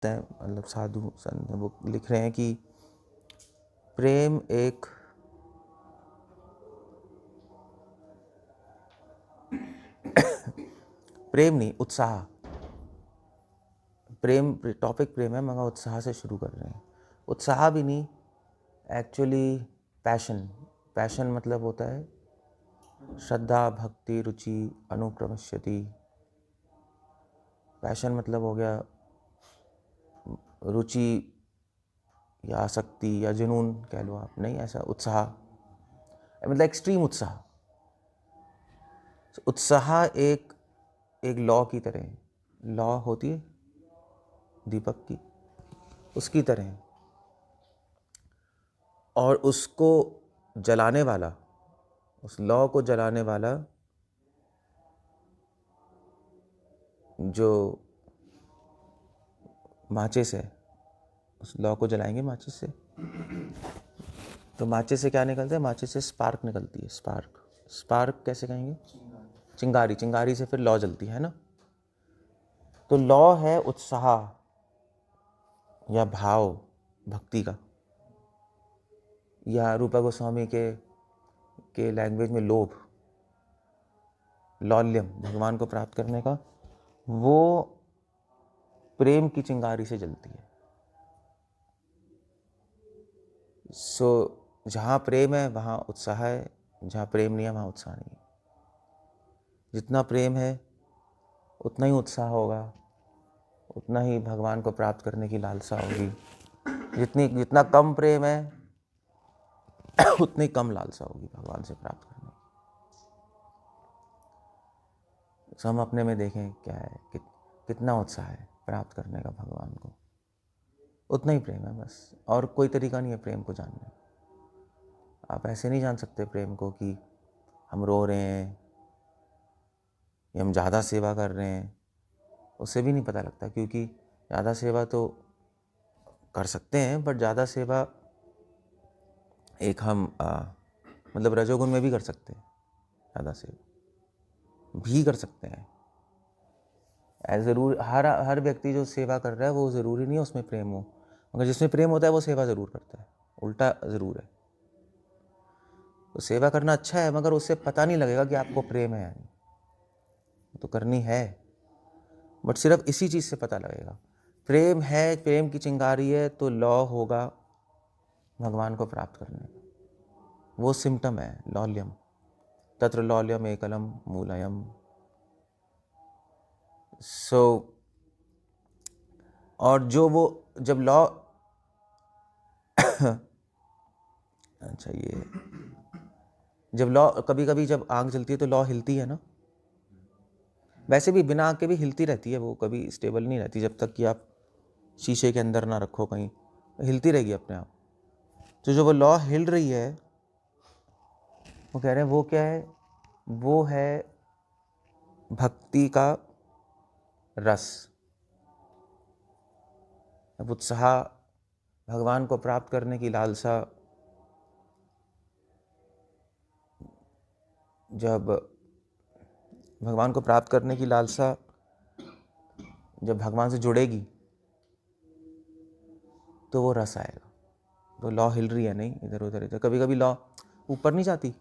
मतलब साधु संत वो लिख रहे हैं कि प्रेम एक प्रेम नहीं, उत्साह। प्रेम टॉपिक प्रेम है मगर उत्साह से शुरू कर रहे हैं। उत्साह भी नहीं, एक्चुअली पैशन। पैशन मतलब होता है श्रद्धा, भक्ति, रुचि, अनुक्रमश्यति। पैशन मतलब हो गया रुचि या आसक्ति या जुनून कह लो आप, नहीं ऐसा उत्साह मतलब एक्सट्रीम उत्साह। उत्साह एक लॉ की तरह है। लॉ होती है दीपक की, उसकी तरह है। और उसको जलाने वाला, उस लॉ को जलाने वाला जो माचिस है, उस लॉ को जलाएंगे माचिस से, तो माचिस से क्या निकलता है? माचिस से स्पार्क निकलती है। स्पार्क, स्पार्क कैसे कहेंगे? चिंगारी। चिंगारी से फिर लॉ जलती है ना। तो लॉ है उत्साह या भाव भक्ति का, या रूपा गोस्वामी के लैंग्वेज में लोभ, लौल्यम, भगवान को प्राप्त करने का, वो प्रेम की चिंगारी से जलती है। जहाँ प्रेम है वहाँ उत्साह है, जहाँ प्रेम नहीं है वहाँ उत्साह नहीं है। जितना प्रेम है उतना ही उत्साह होगा, उतना ही भगवान को प्राप्त करने की लालसा होगी। जितना कम प्रेम है उतनी कम लालसा होगी भगवान से प्राप्त करने की। तो हम अपने में देखें क्या है, कितना उत्साह है प्राप्त करने का भगवान को, उतना ही प्रेम है बस। और कोई तरीका नहीं है प्रेम को जानने। आप ऐसे नहीं जान सकते प्रेम को कि हम रो रहे हैं या हम ज़्यादा सेवा कर रहे हैं, उससे भी नहीं पता लगता। क्योंकि ज़्यादा सेवा तो कर सकते हैं, बट ज़्यादा सेवा एक हम मतलब रजोगुण में भी कर सकते हैं, ज़्यादा सेवा भी कर सकते हैं। ज़रूर हर व्यक्ति जो सेवा कर रहा है वो ज़रूरी नहीं है उसमें प्रेम हो, मगर जिसमें प्रेम होता है वो सेवा ज़रूर करता है, उल्टा ज़रूर है। तो सेवा करना अच्छा है, मगर उससे पता नहीं लगेगा कि आपको प्रेम है या नहीं। तो करनी है, बट सिर्फ इसी चीज़ से पता लगेगा। प्रेम है, प्रेम की चिंगारी है, तो लौ होगा भगवान को प्राप्त करने का। वो सिम्टम है लौल्यम, तत्र लौल्यम एकलम मूलयम। और जो वो जब लौ अच्छा, ये जब लौ कभी कभी जब आग जलती है तो लौ हिलती है ना। वैसे भी बिना आग के भी हिलती रहती है, वो कभी स्टेबल नहीं रहती। जब तक कि आप शीशे के अंदर ना रखो कहीं, हिलती रहेगी अपने आप। तो जो वो लौ हिल रही है, वो कह रहे हैं वो क्या है? वो है भक्ति का रस। अब उत्साह, भगवान को प्राप्त करने की लालसा, जब भगवान को प्राप्त करने की लालसा जब भगवान से जुड़ेगी तो वो रस आएगा। तो लौ हिल रही है नहीं इधर उधर इधर, कभी कभी लौ ऊपर नहीं जाती।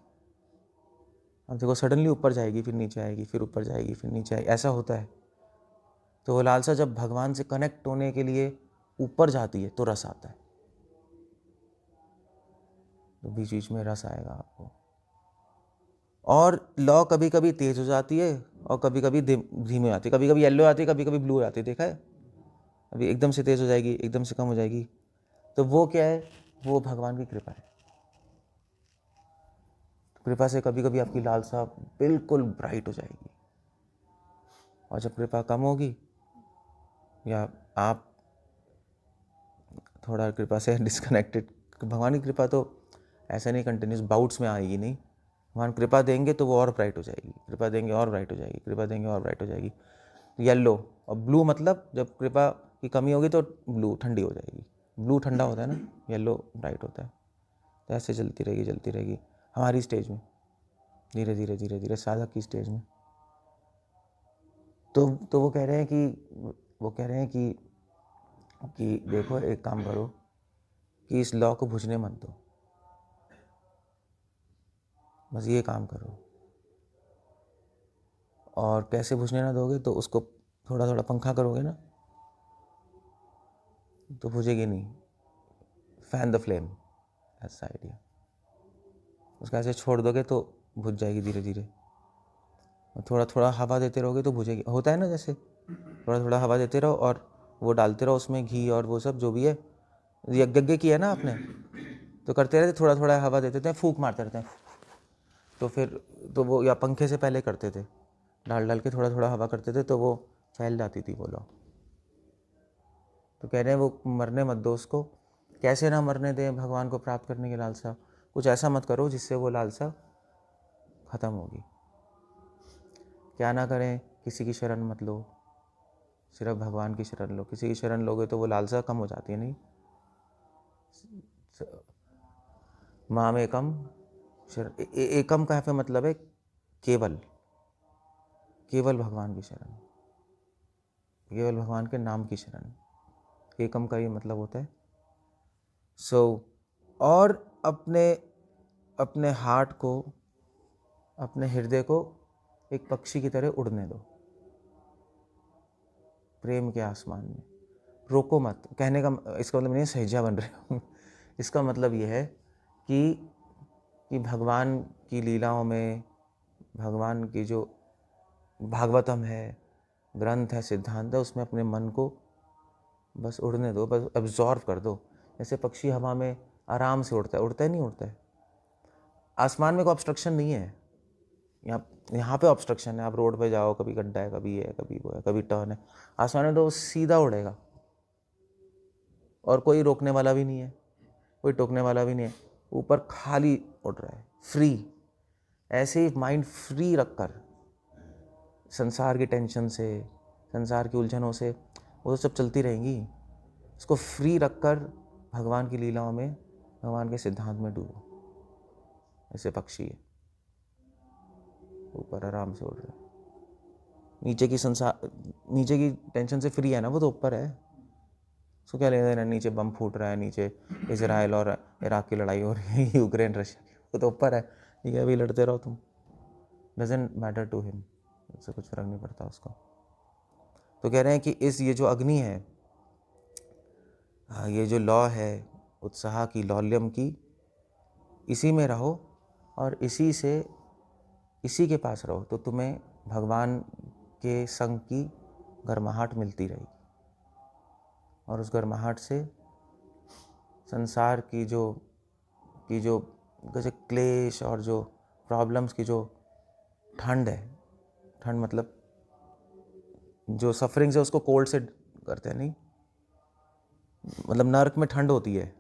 अब देखो सडनली ऊपर जाएगी, फिर नीचे आएगी, फिर ऊपर जाएगी, फिर नीचे आएगी, ऐसा होता है। तो वो लालसा जब भगवान से कनेक्ट होने के लिए ऊपर जाती है तो रस आता है। तो बीच बीच में रस आएगा आपको। और लौ कभी कभी तेज हो जाती है और कभी कभी धीमे आती है। कभी कभी येलो आती है, कभी कभी ब्लू आती है, देखा है? अभी एकदम से तेज हो जाएगी, एकदम से कम हो जाएगी। तो वो क्या है? वो भगवान की कृपा है। कृपा से कभी कभी आपकी लालसा बिल्कुल ब्राइट हो जाएगी, और जब कृपा कम होगी या आप थोड़ा कृपा से डिस्कनेक्टेड, भगवान की कृपा तो ऐसा नहीं कंटिन्यूस बाउट्स में आएगी नहीं। भगवान कृपा देंगे तो वो और ब्राइट हो जाएगी, कृपा देंगे और ब्राइट हो जाएगी, कृपा देंगे और ब्राइट हो जाएगी। येलो और ब्लू मतलब जब कृपा की कमी होगी तो ब्लू ठंडी हो जाएगी। ब्लू ठंडा होता है ना, येलो ब्राइट होता है। तो ऐसे चलती रहेगी हमारी स्टेज में, धीरे धीरे धीरे धीरे साधक की स्टेज में। तो वो कह रहे हैं कि कि देखो एक काम करो कि इस लॉ को बुझने मत दो, बस ये काम करो। और कैसे बुझने ना दोगे, तो उसको थोड़ा थोड़ा पंखा करोगे ना तो बुझेगी नहीं। फैन द फ्लेम, ऐसा आइडिया। उसका ऐसे छोड़ दोगे तो बुझ जाएगी धीरे धीरे। और थोड़ा थोड़ा हवा देते रहोगे तो बुझेगी। होता है ना, जैसे थोड़ा थोड़ा हवा देते रहो और वो डालते रहो उसमें घी और वो सब जो भी है। यज्ञ किया ना आपने, तो करते रहते, थोड़ा थोड़ा हवा देते थे, फूंक मारते रहते हैं। तो फिर तो वो, या पंखे से पहले करते थे, डाल डाल के थोड़ा थोड़ा हवा करते थे, तो वो फैल जाती थी वो लौ। तो कह रहे हैं वो मरने मत दो उसको। कैसे ना मरने दें भगवान को प्राप्त करने की लालसा। कुछ ऐसा मत करो जिससे वो लालसा ख़त्म होगी। क्या ना करें, किसी की शरण मत लो, सिर्फ भगवान की शरण लो। किसी की शरण लोगे तो वो लालसा कम हो जाती है। नहीं, माम एकम शरण, एकम का फिर मतलब है केवल, केवल भगवान की शरण, केवल भगवान के नाम की शरण। एकम का ये मतलब होता है। और अपने अपने हार्ट को, अपने हृदय को एक पक्षी की तरह उड़ने दो प्रेम के आसमान में। रोको मत। कहने का इसका मतलब नहीं सहेजा बन रहे हो इसका मतलब ये है कि भगवान की लीलाओं में, भगवान की जो भागवतम है, ग्रंथ है, सिद्धांत है, उसमें अपने मन को बस उड़ने दो, बस एब्जॉर्व कर दो। जैसे पक्षी हवा में आराम से उड़ता है, उड़ता है नहीं उड़ता है। आसमान में कोई ऑब्स्ट्रक्शन नहीं है। यहाँ पे ऑब्स्ट्रक्शन है। आप रोड पे जाओ, कभी गड्ढा है, कभी है, कभी वो है, कभी टर्न है। आसमान में तो वो सीधा उड़ेगा और कोई रोकने वाला भी नहीं है, कोई टोकने वाला भी नहीं है। ऊपर खाली उड़ रहा है, फ्री। ऐसे ही माइंड फ्री रखकर, संसार की टेंशन से, संसार की उलझनों से, वो तो सब चलती रहेंगी। उसको फ्री रखकर भगवान की लीलाओं में, भगवान के सिद्धांत में डूबो। ऐसे पक्षी है, ऊपर आराम से उड़ रहे हैं। नीचे की संसार, नीचे की टेंशन से फ्री है ना, वो तो ऊपर है। उसको क्या लेना देना, नीचे बम फूट रहा है, नीचे इजराइल और इराक की लड़ाई हो रही है, यूक्रेन रशिया की, वो तो ऊपर है। ठीक है, अभी लड़ते रहो तुम, डजेंट मैटर टू हिम, उससे कुछ फर्क नहीं पड़ता उसको। तो कह रहे हैं कि ये जो अग्नि है, ये जो लौ है उत्साह की, लौल्यम की, इसी में रहो और इसी के पास रहो, तो तुम्हें भगवान के संग की गर्माहट मिलती रहेगी। और उस गर्माहट से संसार की जो जैसे क्लेश और जो प्रॉब्लम्स की जो ठंड है, ठंड मतलब जो सफरिंग्स है उसको कोल्ड से करते हैं, नहीं मतलब नर्क में ठंड होती है,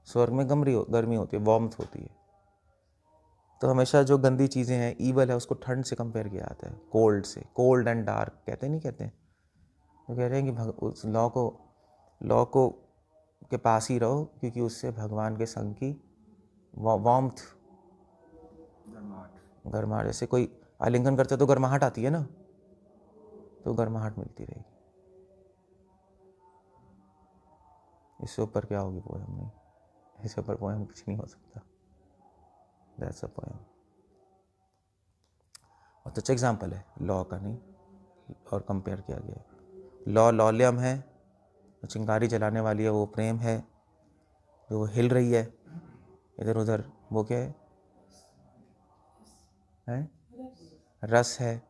स्वर्ग में गर्मी होती है, वार्मथ होती है। तो हमेशा जो गंदी चीज़ें हैं, ईवल है, उसको ठंड से कंपेयर किया जाता है, कोल्ड से। कोल्ड एंड डार्क कहते नहीं कहते हैं। तो कह रहे हैं कि उस लॉ को के पास ही रहो, क्योंकि उससे भगवान के संग की वार्मथ, गर्माहट, जैसे कोई आलिंगन करता है तो गर्माहट आती है ना, तो गर्माहट मिलती रहेगी। इससे ऊपर क्या होगी पोएम नहीं, इससे ऊपर पोएम कुछ नहीं हो सकता। That's a poem. और तो अच्छा एग्जाम्पल है लॉ का, नहीं और कंपेयर किया गया है। लॉ लॉल्यम है, चिंगारी जलाने वाली है, वो प्रेम है, जो वो हिल रही है इधर उधर, वो क्या है? रस है।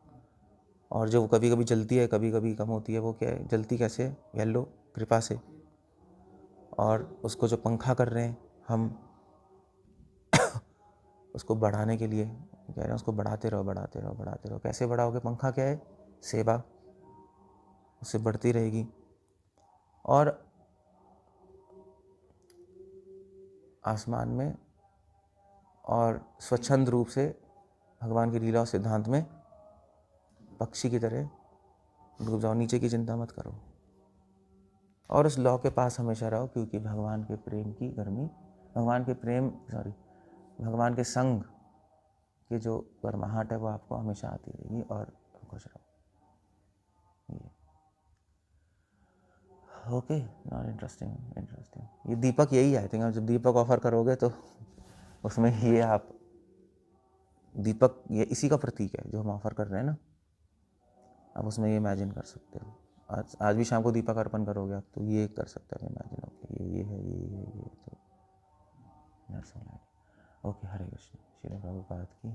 और जो कभी कभी जलती है, कभी कभी कम होती है, वो क्या है? जलती कैसे? येलो कृपा से। और उसको जो पंखा कर रहे हैं हम उसको बढ़ाने के लिए कह रहे हैं, उसको बढ़ाते रहो, बढ़ाते रहो, बढ़ाते रहो। कैसे बढ़ाओगे? पंखा क्या है? सेवा, उससे बढ़ती रहेगी। और आसमान में और स्वच्छंद रूप से भगवान की लीला और सिद्धांत में पक्षी की तरह डूब जाओ, नीचे की चिंता मत करो। और उस लॉ के पास हमेशा रहो, क्योंकि भगवान के प्रेम की गर्मी, भगवान के संग की जो गर्माहट है वो आपको हमेशा आती रहेगी। और खुश रहो। Okay, not interesting, interesting. ये दीपक यही है आई थिंक, जब दीपक ऑफर करोगे तो उसमें ये आप दीपक ये इसी का प्रतीक है जो हम ऑफर कर रहे हैं ना, आप उसमें ये इमेजिन कर सकते हो। आज भी शाम को दीपक अर्पण करोगे आप तो ये कर सकते हो इमेजिन, ओके ये है ये तो दैट्स ऑल। ओके, हरे कृष्ण। श्रील प्रभुपाद की